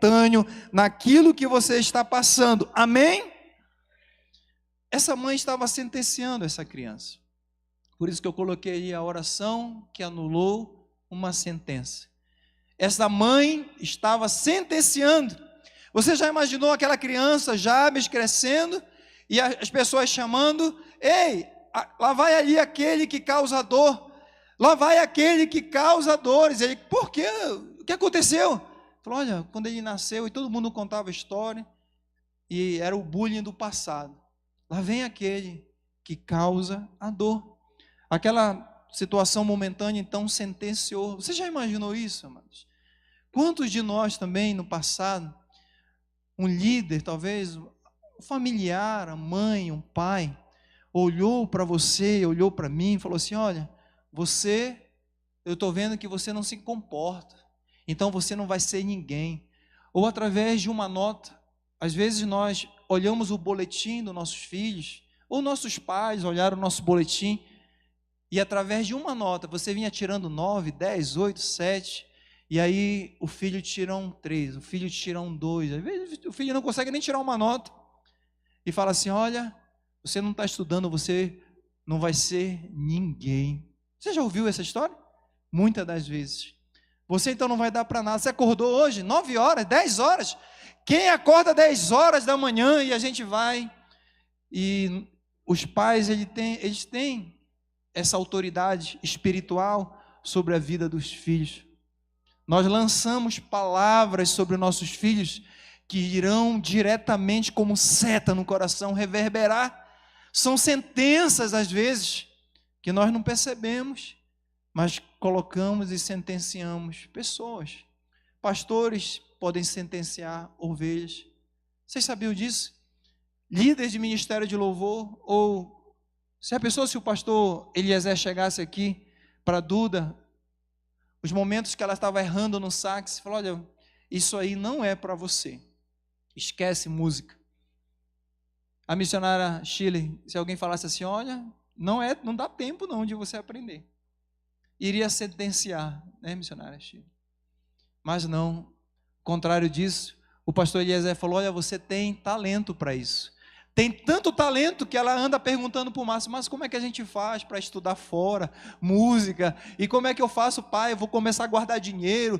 momentâneo naquilo que você está passando. Amém? Essa mãe estava sentenciando essa criança. Por isso que eu coloquei aí a oração que anulou uma sentença. Essa mãe estava sentenciando. Você já imaginou aquela criança, Jabes, crescendo, e as pessoas chamando: ei, lá vai ali aquele que causa dor, lá vai aquele que causa dores. Ele: por quê? O que aconteceu? Falou: olha, quando ele nasceu, e todo mundo contava a história, e era o bullying do passado. Lá vem aquele que causa a dor. Aquela situação momentânea, então, sentenciou. Você já imaginou isso, amados? Quantos de nós também, no passado, um líder, talvez, um familiar, a mãe, um pai, olhou para você, olhou para mim e falou assim: olha, eu estou vendo que você não se comporta, então você não vai ser ninguém. Ou através de uma nota, às vezes nós olhamos o boletim dos nossos filhos, ou nossos pais olharam o nosso boletim, e através de uma nota, você vinha tirando 9, 10, 8, 7, e aí o filho tira um 3, o filho tira um 2, às vezes o filho não consegue nem tirar uma nota, e fala assim: olha, você não está estudando, você não vai ser ninguém. Você já ouviu essa história? Muitas das vezes. Você então não vai dar para nada. Você acordou hoje 9 horas, 10 horas. Quem acorda 10 horas da manhã e a gente vai, e os pais eles têm essa autoridade espiritual sobre a vida dos filhos. Nós lançamos palavras sobre nossos filhos que irão diretamente como seta no coração reverberar. São sentenças às vezes que nós não percebemos, mas colocamos e sentenciamos pessoas. Pastores podem sentenciar ovelhas. Vocês sabiam disso? Líderes de ministério de louvor, ou se o pastor Eliezer chegasse aqui para a Duda, os momentos que ela estava errando no sax, falou: olha, isso aí não é para você, esquece música. A missionária Shirley, se alguém falasse assim: olha, não dá tempo não de você aprender, iria sentenciar, né, missionária Shirley? Mas não, ao contrário disso, o pastor Eliezer falou: olha, você tem talento para isso. Tem tanto talento que ela anda perguntando para o Márcio: mas como é que a gente faz para estudar fora, música? E como é que eu faço, pai? Eu vou começar a guardar dinheiro.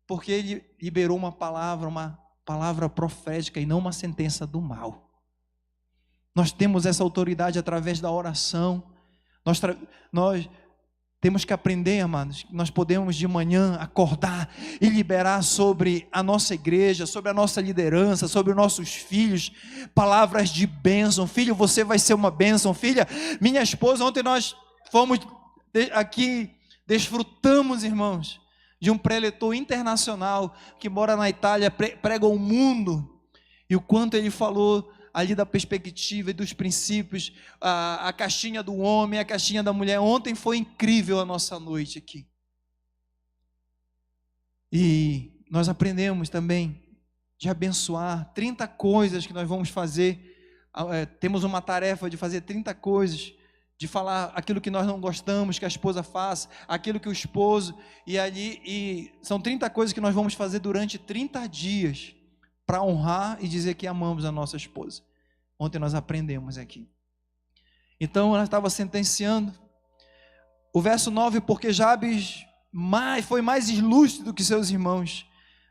Porque ele liberou uma palavra profética e não uma sentença do mal. Nós temos essa autoridade através da oração. Nós temos que aprender, amados, nós podemos de manhã acordar e liberar sobre a nossa igreja, sobre a nossa liderança, sobre os nossos filhos, palavras de bênção. Filho, você vai ser uma bênção. Filha, minha esposa, ontem nós fomos aqui, desfrutamos, irmãos, de um preletor internacional que mora na Itália, prega o mundo, e o quanto ele falou ali da perspectiva e dos princípios, a caixinha do homem, a caixinha da mulher. Ontem foi incrível a nossa noite aqui. E nós aprendemos também de abençoar 30 coisas que nós vamos fazer. Temos uma tarefa de fazer 30 coisas, de falar aquilo que nós não gostamos que a esposa faça, aquilo que o esposo, e são 30 coisas que nós vamos fazer durante 30 dias, para honrar e dizer que amamos a nossa esposa. Ontem nós aprendemos aqui. Então ela estava sentenciando. O verso 9: porque Jabes foi mais ilustre do que seus irmãos.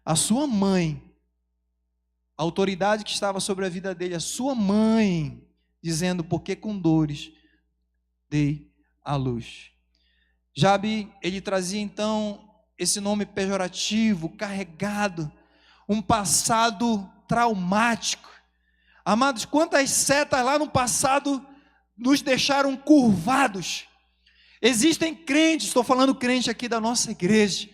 A sua mãe, a autoridade que estava sobre a vida dele, a sua mãe, dizendo: porque com dores dei à luz. Jabe, ele trazia então esse nome pejorativo, carregado, um passado traumático. Amados, quantas setas lá no passado nos deixaram curvados. Existem crentes, estou falando crente aqui da nossa igreja,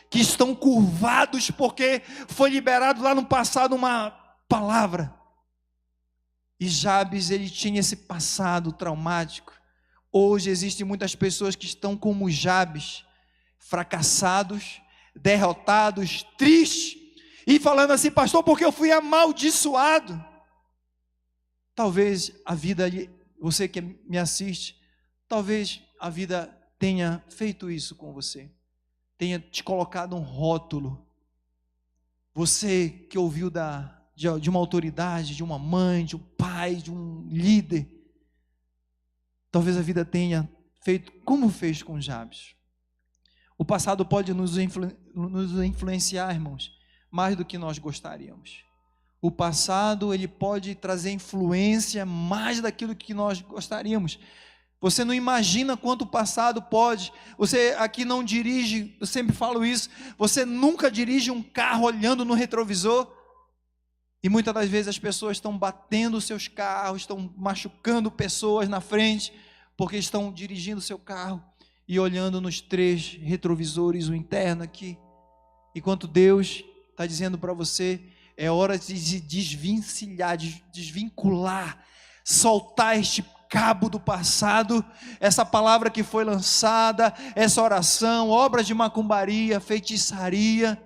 que estão curvados porque foi liberado lá no passado uma palavra. E Jabes, ele tinha esse passado traumático. Hoje existem muitas pessoas que estão como Jabes, fracassados, derrotados, tristes, e falando assim: pastor, porque eu fui amaldiçoado. Talvez a vida, você que me assiste, talvez a vida tenha feito isso com você, tenha te colocado um rótulo, Você que ouviu de uma autoridade, de uma mãe, de um pai, de um líder, talvez a vida tenha feito como fez com Jabes. O passado pode nos influenciar, irmãos, mais do que nós gostaríamos. O passado, ele pode trazer influência mais daquilo que nós gostaríamos. Você não imagina quanto o passado pode. Você aqui não dirige, eu sempre falo isso, você nunca dirige um carro olhando no retrovisor. E muitas das vezes as pessoas estão batendo os seus carros, estão machucando pessoas na frente, porque estão dirigindo o seu carro e olhando nos 3 retrovisores, o interno aqui. Enquanto Deus está dizendo para você, é hora de se desvencilhar, de desvincular, soltar este cabo do passado, essa palavra que foi lançada, essa oração, obras de macumbaria, feitiçaria.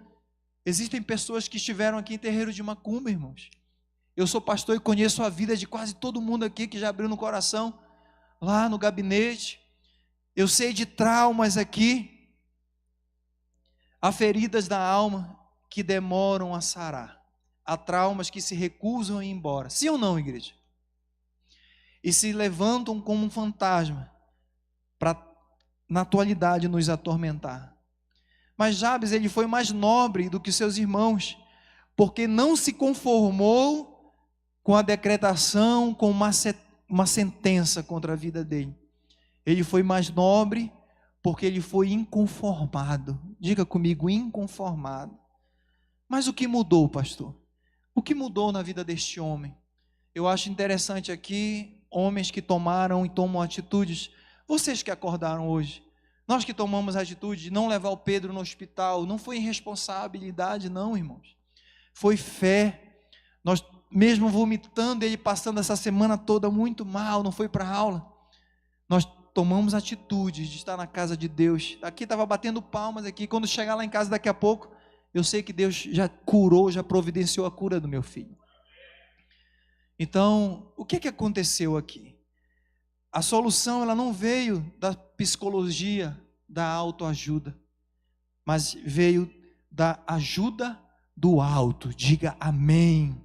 Existem pessoas que estiveram aqui em terreiro de macumba, irmãos. Eu sou pastor e conheço a vida de quase todo mundo aqui que já abriu no coração, lá no gabinete. Eu sei de traumas aqui, há feridas da alma que demoram a sarar. Há traumas que se recusam a ir embora. Sim ou não, igreja? E se levantam como um fantasma para, na atualidade, nos atormentar. Mas Jabes, ele foi mais nobre do que seus irmãos, porque não se conformou com a decretação, com uma sentença contra a vida dele. Ele foi mais nobre porque ele foi inconformado. Diga comigo, inconformado. Mas o que mudou, pastor? O que mudou na vida deste homem? Eu acho interessante aqui, homens que tomaram e tomam atitudes. Vocês que acordaram hoje, nós que tomamos a atitude de não levar o Pedro no hospital, não foi irresponsabilidade não, irmãos. Foi fé. Nós, mesmo vomitando, ele passando essa semana toda muito mal, não foi para a aula. Nós tomamos atitude de estar na casa de Deus. Aqui estava batendo palmas aqui, quando chegar lá em casa daqui a pouco, eu sei que Deus já curou, já providenciou a cura do meu filho. Então, o que aconteceu aqui? A solução, ela não veio da psicologia, da autoajuda, mas veio da ajuda do alto. Diga amém.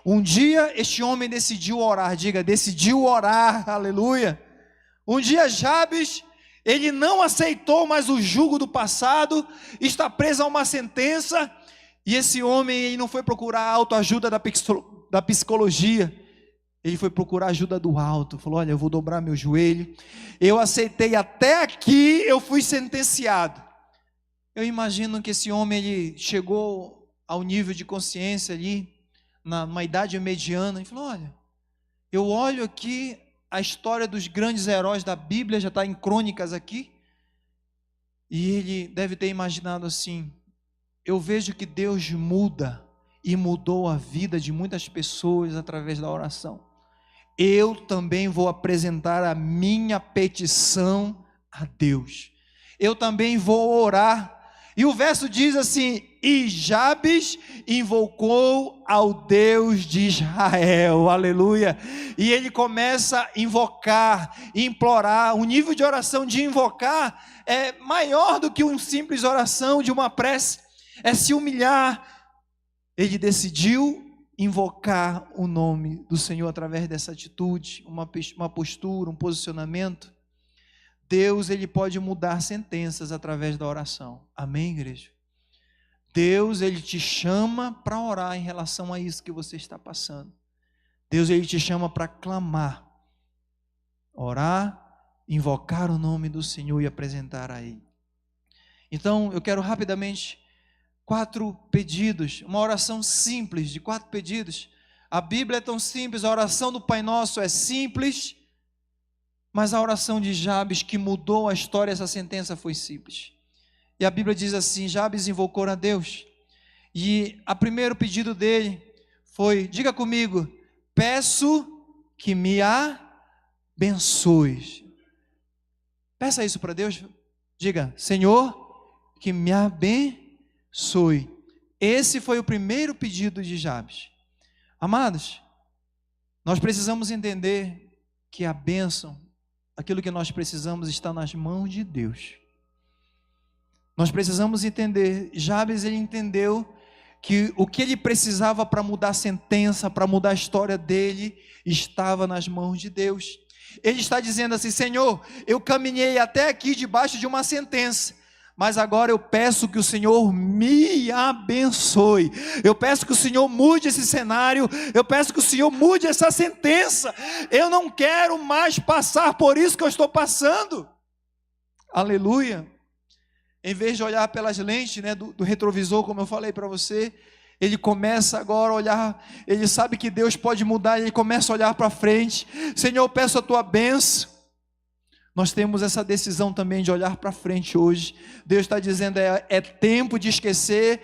Um dia este homem decidiu orar, diga, decidiu orar, aleluia. Um dia Jabes, ele não aceitou mais o jugo do passado, está preso a uma sentença, e esse homem ele não foi procurar a autoajuda da psicologia, ele foi procurar a ajuda do alto, falou, olha, eu vou dobrar meu joelho, eu aceitei até aqui, eu fui sentenciado. Eu imagino que esse homem, ele chegou ao nível de consciência ali, numa idade mediana, e falou, olha, eu olho aqui, a história dos grandes heróis da Bíblia já está em crônicas aqui, e ele deve ter imaginado assim, eu vejo que Deus muda, e mudou a vida de muitas pessoas através da oração. Eu também vou apresentar a minha petição a Deus, eu também vou orar. E o verso diz assim, e Jabes invocou ao Deus de Israel, aleluia, e ele começa a invocar, implorar. O nível de oração de invocar é maior do que uma simples oração de uma prece, é se humilhar. Ele decidiu invocar o nome do Senhor através dessa atitude, uma postura, um posicionamento. Deus, ele pode mudar sentenças através da oração. Amém, igreja? Deus, ele te chama para orar em relação a isso que você está passando. Deus, ele te chama para clamar, orar, invocar o nome do Senhor e apresentar a Ele. Então, eu quero rapidamente 4 pedidos, uma oração simples de 4 pedidos. A Bíblia é tão simples, a oração do Pai Nosso é simples, mas a oração de Jabes, que mudou a história, essa sentença foi simples. E a Bíblia diz assim, Jabes invocou a Deus, e o primeiro pedido dele foi, diga comigo, peço que me abençoes. Peça isso para Deus, diga, Senhor, que me abençoe. Esse foi o primeiro pedido de Jabes. Amados, nós precisamos entender que a bênção, aquilo que nós precisamos, está nas mãos de Deus. Nós precisamos entender, Jabes, ele entendeu que o que ele precisava para mudar a sentença, para mudar a história dele, estava nas mãos de Deus. Ele está dizendo assim: Senhor, eu caminhei até aqui debaixo de uma sentença, mas agora eu peço que o Senhor me abençoe, eu peço que o Senhor mude esse cenário, eu peço que o Senhor mude essa sentença, eu não quero mais passar por isso que eu estou passando. Aleluia. Em vez de olhar pelas lentes, né, do retrovisor, como eu falei para você, ele começa agora a olhar, ele sabe que Deus pode mudar, ele começa a olhar para frente. Senhor, eu peço a tua bênção. Nós temos essa decisão também de olhar para frente hoje. Deus está dizendo, é tempo de esquecer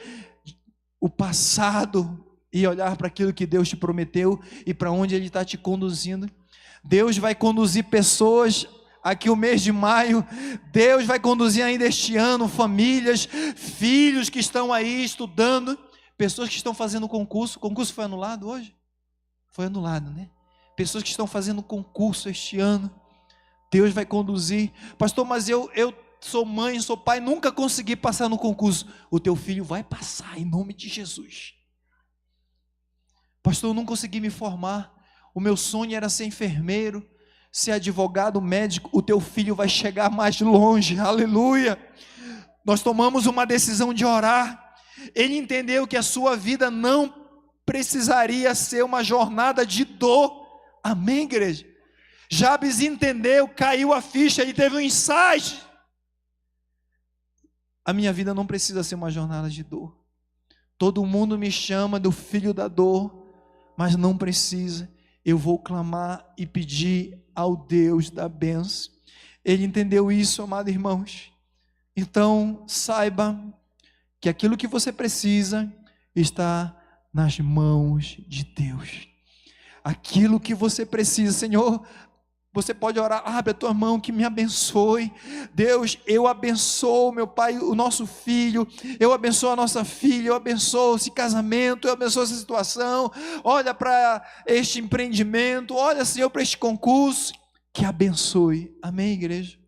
o passado e olhar para aquilo que Deus te prometeu e para onde Ele está te conduzindo. Deus vai conduzir pessoas aqui o mês de maio, Deus vai conduzir ainda este ano, famílias, filhos que estão aí estudando, pessoas que estão fazendo concurso. O concurso foi anulado hoje? Foi anulado, né? Pessoas que estão fazendo concurso este ano, Deus vai conduzir. Pastor, mas eu sou mãe, sou pai, nunca consegui passar no concurso. O teu filho vai passar, em nome de Jesus. Pastor, eu não consegui me formar, o meu sonho era ser enfermeiro, ser advogado, médico. O teu filho vai chegar mais longe, aleluia. Nós tomamos uma decisão de orar. Ele entendeu que a sua vida não precisaria ser uma jornada de dor, amém, igreja? Jabes entendeu, caiu a ficha, ele teve um insight. A minha vida não precisa ser uma jornada de dor. Todo mundo me chama do filho da dor, mas não precisa. Eu vou clamar e pedir ao Deus da bênção. Ele entendeu isso, amados irmãos. Então, saiba que aquilo que você precisa está nas mãos de Deus. Aquilo que você precisa, Senhor, você pode orar, abre a tua mão que me abençoe. Deus, eu abençoo, meu Pai, o nosso filho, eu abençoo a nossa filha, eu abençoo esse casamento, eu abençoo essa situação. Olha para este empreendimento, olha, Senhor, para este concurso, que abençoe. Amém, igreja?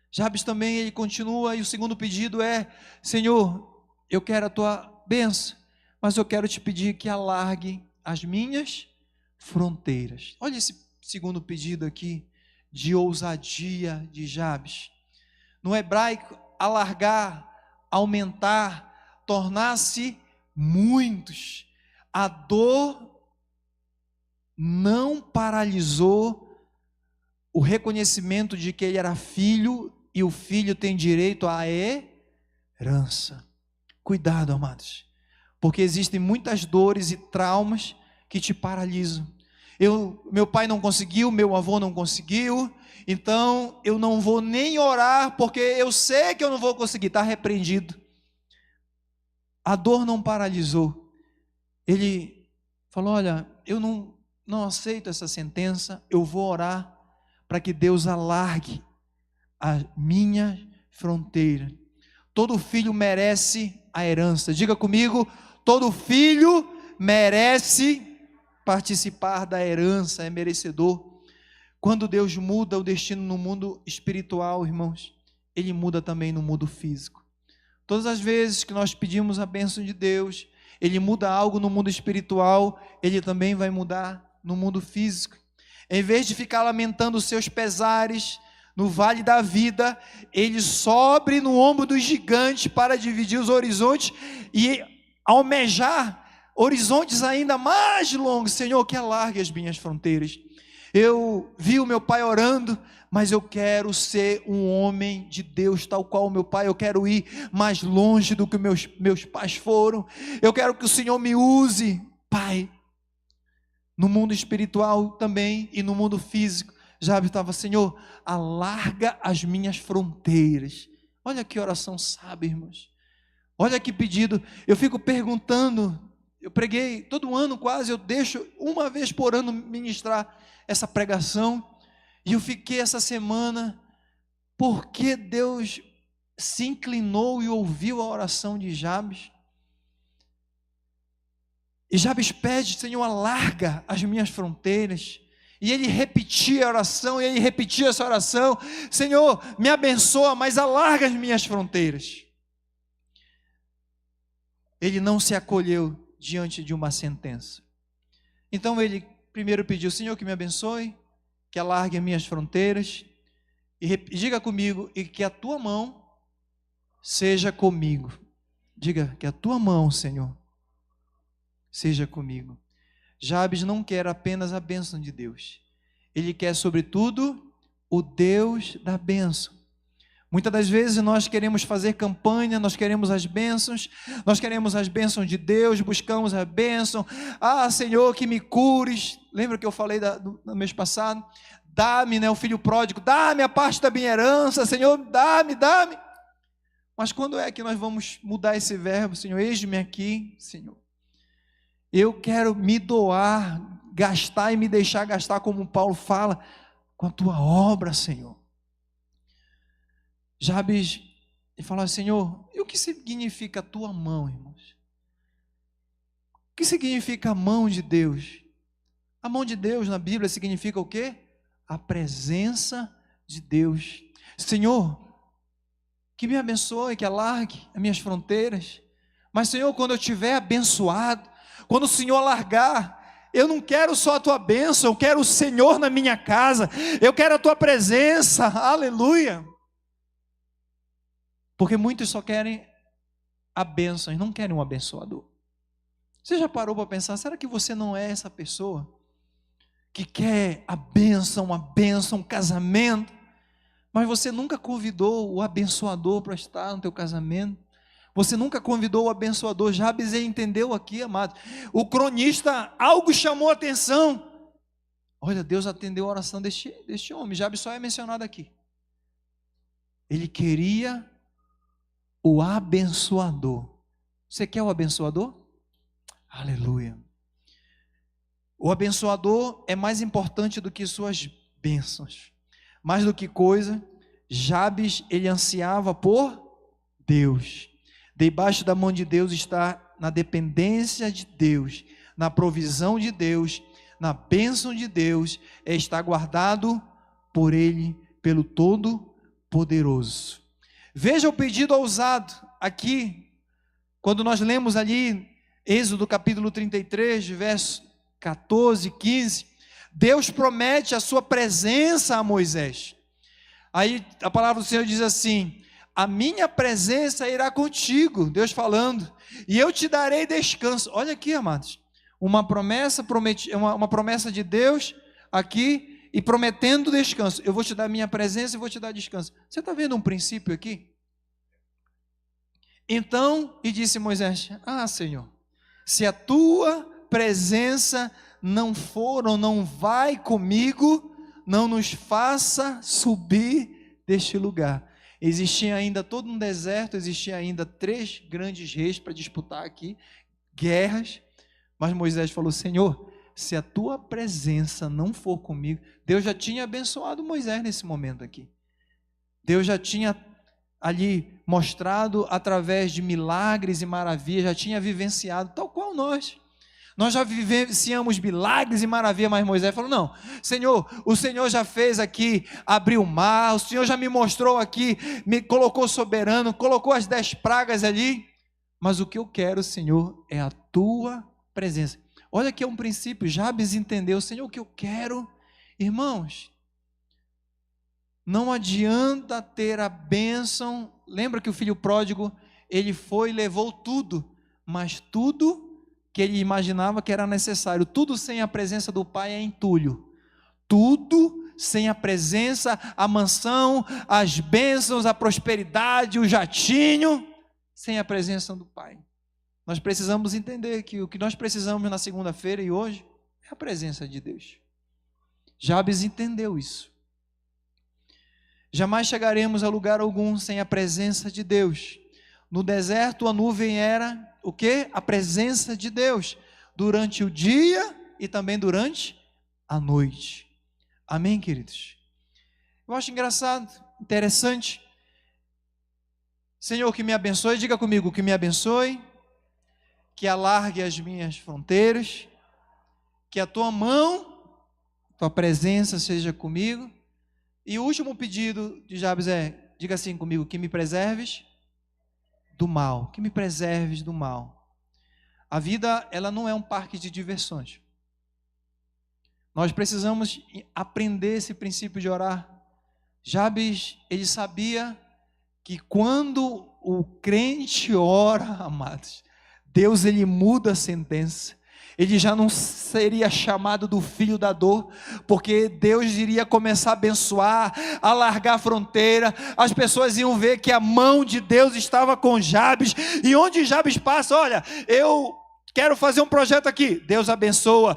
Jabes também, ele continua, e o segundo pedido é: Senhor, eu quero a tua bênção, mas eu quero te pedir que alargue as minhas fronteiras. Olha esse segundo pedido aqui, de ousadia de Jabes. No hebraico, alargar, aumentar, tornar-se muitos. A dor não paralisou o reconhecimento de que ele era filho, e o filho tem direito à herança. Cuidado, amados, porque existem muitas dores e traumas que te paralisam. Meu pai não conseguiu, meu avô não conseguiu, então eu não vou nem orar, porque eu sei que eu não vou conseguir, está repreendido. A dor não paralisou. Ele falou: olha, eu não aceito essa sentença, eu vou orar para que Deus alargue a minha fronteira. Todo filho merece a herança. Diga comigo: todo filho merece participar da herança, é merecedor. Quando Deus muda o destino no mundo espiritual, irmãos, Ele muda também no mundo físico. Todas as vezes que nós pedimos a bênção de Deus, Ele muda algo no mundo espiritual, Ele também vai mudar no mundo físico. Em vez de ficar lamentando os seus pesares no vale da vida, Ele sobe no ombro dos gigantes para dividir os horizontes e almejar horizontes ainda mais longos. Senhor, que alargue as minhas fronteiras. Eu vi o meu pai orando, mas eu quero ser um homem de Deus, tal qual o meu pai. Eu quero ir mais longe do que meus pais foram. Eu quero que o Senhor me use, Pai, no mundo espiritual também e no mundo físico. Jabes estava: Senhor, alarga as minhas fronteiras. Olha que oração sábia, irmãos. Olha que pedido. Eu fico perguntando. Eu preguei todo ano quase, eu deixo uma vez por ano ministrar essa pregação, e eu fiquei essa semana, porque Deus se inclinou e ouviu a oração de Jabes. E Jabes pede: Senhor, alarga as minhas fronteiras. E ele repetia a oração, e ele repetia essa oração: Senhor, me abençoa, mas alarga as minhas fronteiras. ele não se acolheu diante de uma sentença. Então ele primeiro pediu: Senhor, que me abençoe, que alargue as minhas fronteiras, e diga comigo, e que a tua mão seja comigo. Diga que a tua mão, Senhor, seja comigo. Jabes não quer apenas a bênção de Deus, ele quer sobretudo o Deus da bênção. Muitas das vezes nós queremos fazer campanha, nós queremos as bênçãos de Deus, buscamos a bênção. Ah, Senhor, que me cures. Lembra que eu falei no mês passado? Dá-me, né, o filho pródigo, dá-me a parte da minha herança, Senhor, dá-me. Mas quando é que nós vamos mudar esse verbo? Senhor, eis-me aqui, Senhor. Eu quero me doar, gastar e me deixar gastar, como Paulo fala, com a tua obra, Senhor. Jabes, ele fala: Senhor, e o que significa a tua mão, irmãos? O que significa a mão de Deus? A mão de Deus na Bíblia significa o quê? A presença de Deus. Senhor, que me abençoe, que alargue as minhas fronteiras. Mas, Senhor, quando eu estiver abençoado, quando o Senhor alargar, eu não quero só a tua bênção, eu quero o Senhor na minha casa, eu quero a tua presença, aleluia. Porque muitos só querem a bênção e não querem um abençoador. Você já parou para pensar, será que você não é essa pessoa que quer a bênção, um casamento, mas você nunca convidou o abençoador para estar no teu casamento? Você nunca convidou o abençoador. Jabes entendeu aqui, amado. O cronista, algo chamou a atenção. Olha, Deus atendeu a oração deste homem. Jabes só é mencionado aqui. Ele queria o abençoador. Você quer o abençoador? Aleluia. O abençoador é mais importante do que suas bênçãos. Mais do que coisa, Jabes, ele ansiava por Deus. Debaixo da mão de Deus está na dependência de Deus, na provisão de Deus, na bênção de Deus, está guardado por Ele, pelo Todo-Poderoso. Veja o pedido ousado aqui, quando nós lemos ali, Êxodo capítulo 33, verso 14, 15, Deus promete a sua presença a Moisés. Aí a palavra do Senhor diz assim: a minha presença irá contigo, Deus falando, e eu te darei descanso. Olha aqui, amados, uma promessa de Deus aqui, e prometendo descanso. Eu vou te dar minha presença e vou te dar descanso. Você está vendo um princípio aqui? Então, e disse Moisés: ah, Senhor, se a tua presença não for ou não vai comigo, não nos faça subir deste lugar. Existia ainda todo um deserto, existia ainda 3 grandes reis para disputar aqui, guerras, mas Moisés falou: Senhor, se a tua presença não for comigo. Deus já tinha abençoado Moisés nesse momento aqui. Deus já tinha ali mostrado através de milagres e maravilhas, já tinha vivenciado, tal qual nós. Nós já vivenciamos milagres e maravilhas, mas Moisés falou: não, Senhor, o Senhor já fez aqui, abriu o mar, o Senhor já me mostrou aqui, me colocou soberano, colocou as 10 pragas ali, mas o que eu quero, Senhor, é a tua presença. Olha que é um princípio, Jabes entendeu: Senhor, o que eu quero, irmãos, não adianta ter a bênção. Lembra que o filho pródigo, ele foi e levou tudo, mas tudo que ele imaginava que era necessário, tudo sem a presença do Pai é entulho, tudo sem a presença, a mansão, as bênçãos, a prosperidade, o jatinho, sem a presença do Pai. Nós precisamos entender que o que nós precisamos na segunda-feira e hoje é a presença de Deus. Jabes entendeu isso. Jamais chegaremos a lugar algum sem a presença de Deus. No deserto a nuvem era o quê? A presença de Deus, durante o dia e também durante a noite. Amém, queridos? Eu acho engraçado, interessante. Senhor, que me abençoe, diga comigo, que me abençoe, que alargue as minhas fronteiras, que a tua mão, tua presença seja comigo. E o último pedido de Jabes é, diga assim comigo, que me preserves do mal, que me preserves do mal. A vida, ela não é um parque de diversões. Nós precisamos aprender esse princípio de orar. Jabes, ele sabia que quando o crente ora, amados, Deus, ele muda a sentença. Ele já não seria chamado do filho da dor, porque Deus iria começar a abençoar, a alargar a fronteira. As pessoas iam ver que a mão de Deus estava com Jabes, e onde Jabes passa, olha, eu quero fazer um projeto aqui, Deus abençoa.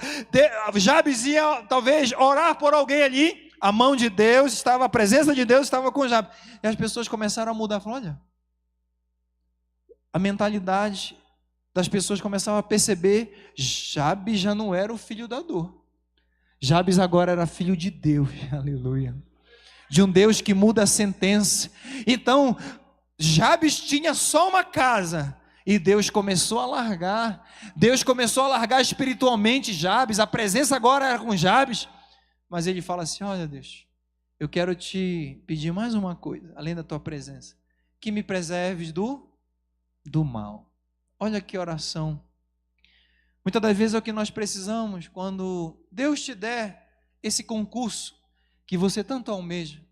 Jabes ia talvez orar por alguém ali, a mão de Deus estava, a presença de Deus estava com Jabes, e as pessoas começaram a mudar, falaram, olha, a mentalidade das pessoas começavam a perceber, Jabes já não era o filho da dor, Jabes agora era filho de Deus, aleluia, de um Deus que muda a sentença. Então, Jabes tinha só uma casa, e Deus começou a largar, espiritualmente Jabes, a presença agora era com Jabes, mas ele fala assim, olha Deus, eu quero te pedir mais uma coisa, além da tua presença, que me preserves do mal. Olha que oração. Muitas das vezes é o que nós precisamos, quando Deus te der esse concurso que você tanto almeja,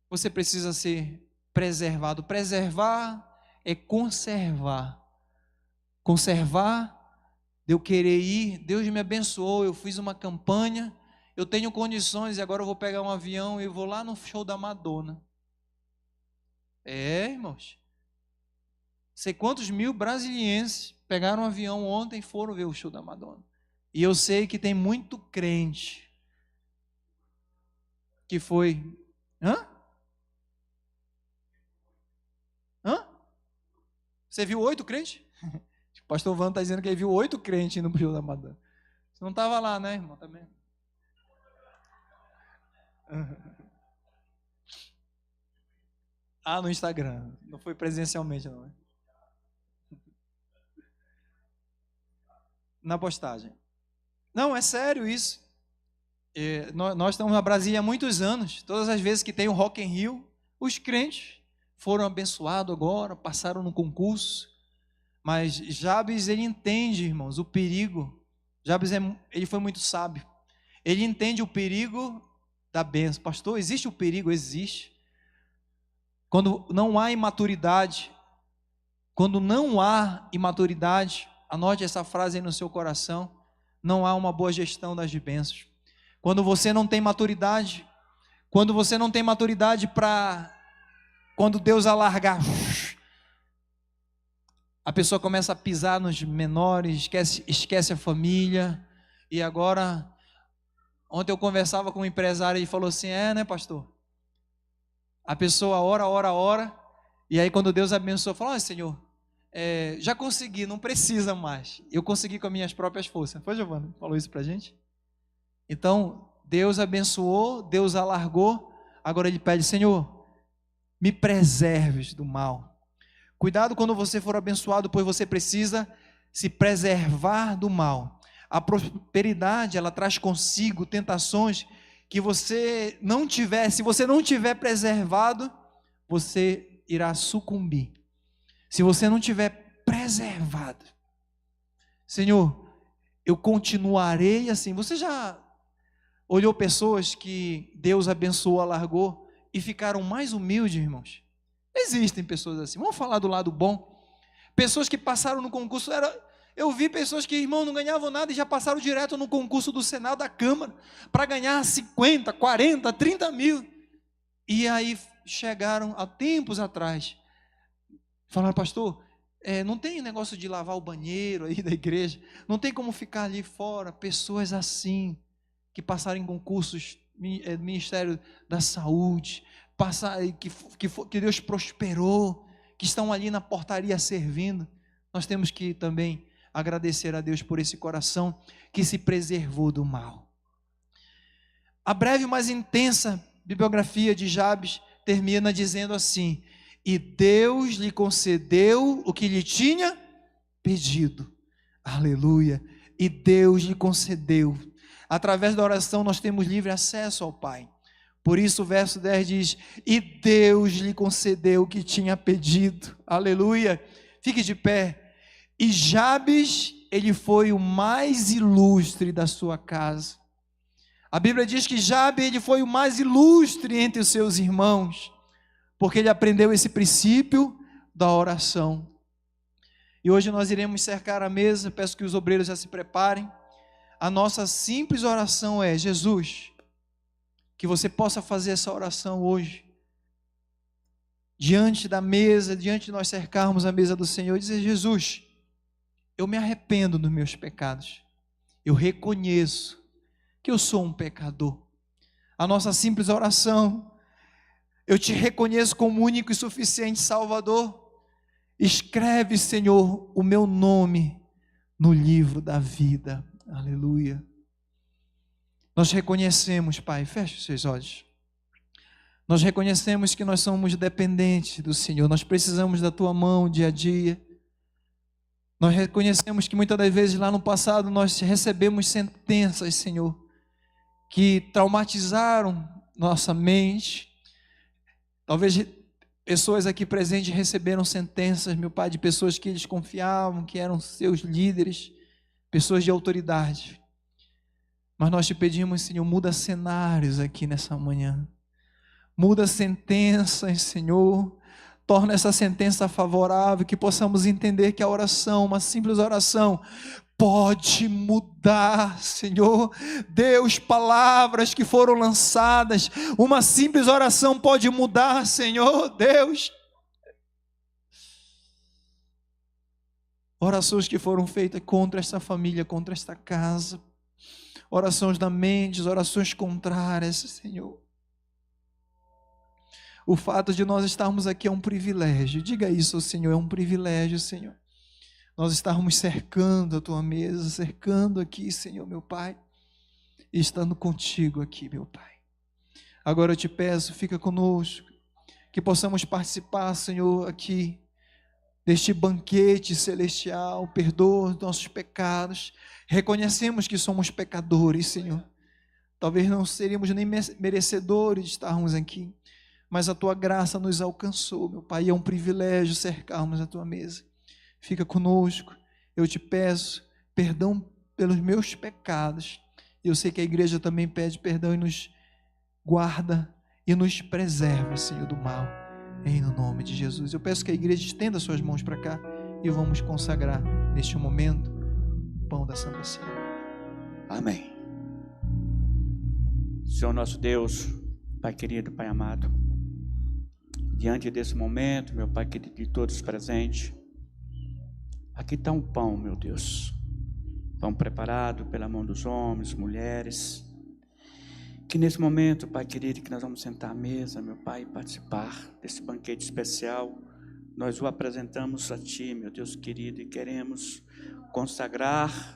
você precisa ser preservado. Preservar é conservar. Conservar, de eu querer ir, Deus me abençoou, eu fiz uma campanha, eu tenho condições e agora eu vou pegar um avião e vou lá no show da Madonna. Irmãos, sei quantos mil brasilienses pegaram um avião ontem e foram ver o show da Madonna. E eu sei que tem muito crente que foi... Você viu 8 crentes? O pastor Vano está dizendo que ele viu 8 crentes no show da Madonna. Você não estava lá, né, irmão? Também. No Instagram. Não foi presencialmente, não. Na postagem. Não, é sério isso. Nós estamos na Brasília há muitos anos. Todas as vezes que tem o Rock in Rio, os crentes foram abençoados agora, passaram no concurso. Mas Jabes, ele entende, irmãos, o perigo. Jabes, ele foi muito sábio. Ele entende o perigo da bênção. Pastor, existe o perigo? Existe. Quando não há imaturidade, anote essa frase aí no seu coração, não há uma boa gestão das bênçãos. Quando você não tem maturidade para, quando Deus alargar, a pessoa começa a pisar nos menores, esquece a família. E agora, ontem eu conversava com um empresário, ele falou assim, né pastor? A pessoa ora, e aí quando Deus abençoa, fala, olha Senhor, já consegui, não precisa mais. Eu consegui com as minhas próprias forças. Foi, Giovana? Falou isso pra gente? Então, Deus abençoou, Deus alargou, agora ele pede, Senhor, me preserves do mal. Cuidado quando você for abençoado, pois você precisa se preservar do mal. A prosperidade, ela traz consigo tentações que você não tiver, se você não tiver preservado, você irá sucumbir. Se você não tiver preservado, Senhor, eu continuarei assim. Você já olhou pessoas que Deus abençoou, alargou e ficaram mais humildes, irmãos? Existem pessoas assim. Vamos falar do lado bom. Pessoas que passaram no concurso, eu vi pessoas que, irmão, não ganhavam nada e já passaram direto no concurso do Senado, da Câmara, para ganhar 50, 40, 30 mil. E aí chegaram há tempos atrás, falaram, pastor, não tem negócio de lavar o banheiro aí da igreja, não tem como ficar ali fora. Pessoas assim, que passaram em concursos, Ministério da Saúde, que Deus prosperou, que estão ali na portaria servindo. Nós temos que também agradecer a Deus por esse coração que se preservou do mal. A breve, mas intensa bibliografia de Jabes termina dizendo assim: e Deus lhe concedeu o que lhe tinha pedido. Aleluia. E Deus lhe concedeu. Através da oração nós temos livre acesso ao Pai. Por isso o verso 10 diz, e Deus lhe concedeu o que tinha pedido. Aleluia. Fique de pé. E Jabes, ele foi o mais ilustre da sua casa. A Bíblia diz que Jabes, ele foi o mais ilustre entre os seus irmãos, porque ele aprendeu esse princípio da oração. E hoje nós iremos cercar a mesa, peço que os obreiros já se preparem. A nossa simples oração é: Jesus, que você possa fazer essa oração hoje, diante da mesa, diante de nós cercarmos a mesa do Senhor, e dizer: Jesus, eu me arrependo dos meus pecados, eu reconheço que eu sou um pecador. A nossa simples oração: eu te reconheço como único e suficiente Salvador. Escreve, Senhor, o meu nome no livro da vida. Aleluia. Nós reconhecemos, Pai, feche os seus olhos. Nós reconhecemos que nós somos dependentes do Senhor, nós precisamos da Tua mão dia a dia. Nós reconhecemos que muitas das vezes lá no passado nós recebemos sentenças, Senhor, que traumatizaram nossa mente. Talvez pessoas aqui presentes receberam sentenças, meu Pai, de pessoas que eles confiavam, que eram seus líderes, pessoas de autoridade. Mas nós te pedimos, Senhor, muda cenários aqui nessa manhã. Muda sentenças, Senhor. Torna essa sentença favorável, que possamos entender que a oração, uma simples oração, pode mudar, Senhor. Deus, palavras que foram lançadas, uma simples oração pode mudar, Senhor, Deus. Orações que foram feitas contra esta família, contra esta casa, orações da mente, orações contrárias, Senhor. O fato de nós estarmos aqui é um privilégio. Diga isso ao Senhor, é um privilégio, Senhor. Nós estarmos cercando a Tua mesa, cercando aqui, Senhor, meu Pai, e estando contigo aqui, meu Pai. Agora eu te peço, fica conosco, que possamos participar, Senhor, aqui, deste banquete celestial. Perdoa os nossos pecados. Reconhecemos que somos pecadores, Senhor. Talvez não seríamos nem merecedores de estarmos aqui, mas a Tua graça nos alcançou, meu Pai, e é um privilégio cercarmos a Tua mesa. Fica conosco, eu te peço perdão pelos meus pecados. Eu sei que a igreja também pede perdão e nos guarda e nos preserva, Senhor, do mal, em nome de Jesus. Eu peço que a igreja estenda suas mãos para cá e vamos consagrar neste momento o pão da Santa Ceia. Amém. Senhor nosso Deus, Pai querido, Pai amado, diante desse momento, meu Pai querido, de todos presentes, aqui está um pão, meu Deus, pão preparado pela mão dos homens, mulheres, que nesse momento, Pai querido, que nós vamos sentar à mesa, meu Pai, e participar desse banquete especial, nós o apresentamos a Ti, meu Deus querido, e queremos consagrar